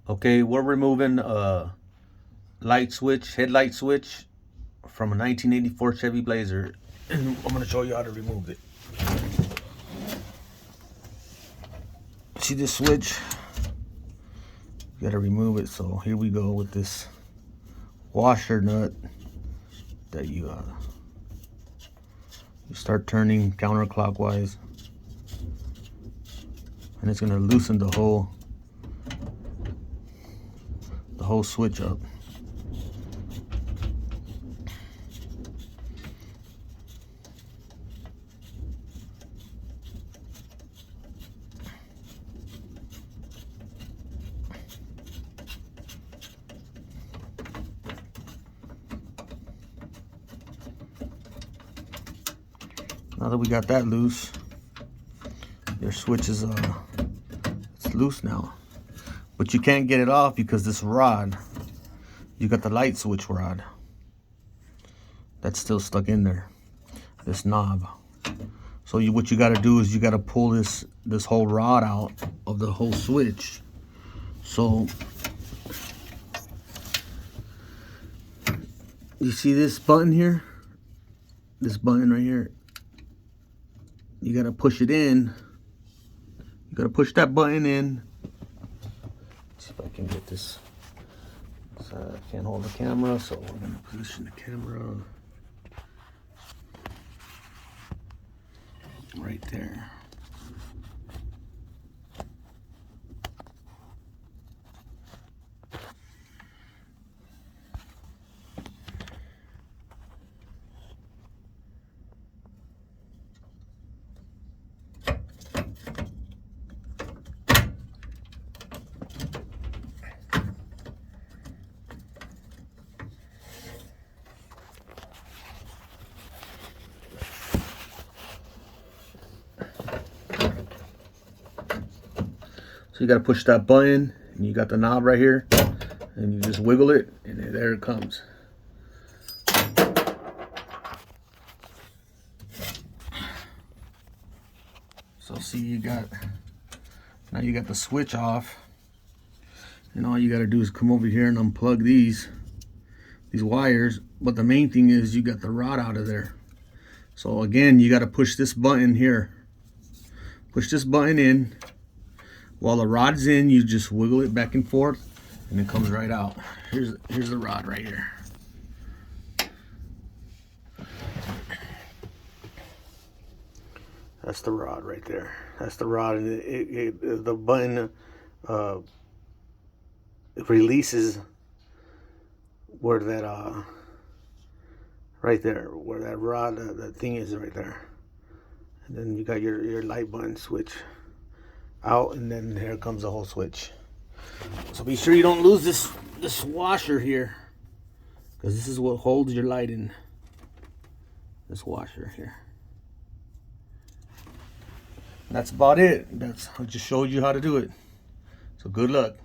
Okay, we're removing a headlight switch from a 1984 Chevy Blazer, and I'm gonna show you how to remove it. See this switch? You gotta remove it. So here we go with this washer nut that you start turning counterclockwise, and it's gonna loosen the whole switch up. Now that we got that loose, your switch is it's loose now. But you can't get it off because this rod, you got the light switch rod that's still stuck in there, this knob. So what you got to do is you got to pull this whole rod out of the whole switch. So you see this button here, this button right here, you got to push it in. You got to push that button in. Let's see if I can get this. So I can't hold the camera, so we're going to position the camera right there. So you got to push that button, and you got the knob right here, and you just wiggle it, and there it comes. So see, now you got the switch off, and all you got to do is come over here and unplug these wires. But the main thing is you got the rod out of there. So again, you got to push this button here. Push this button in. While the rod's in, you just wiggle it back and forth, and it comes right out. Here's the rod right here. That's the rod right there. That's the rod, and the button it releases where that right there, where that rod, that thing is right there. And then you got your light button switch out, and then here comes the whole switch. So be sure you don't lose this washer here, because this is what holds your light in. This washer here. That's about it. I just showed you how to do it. So good luck.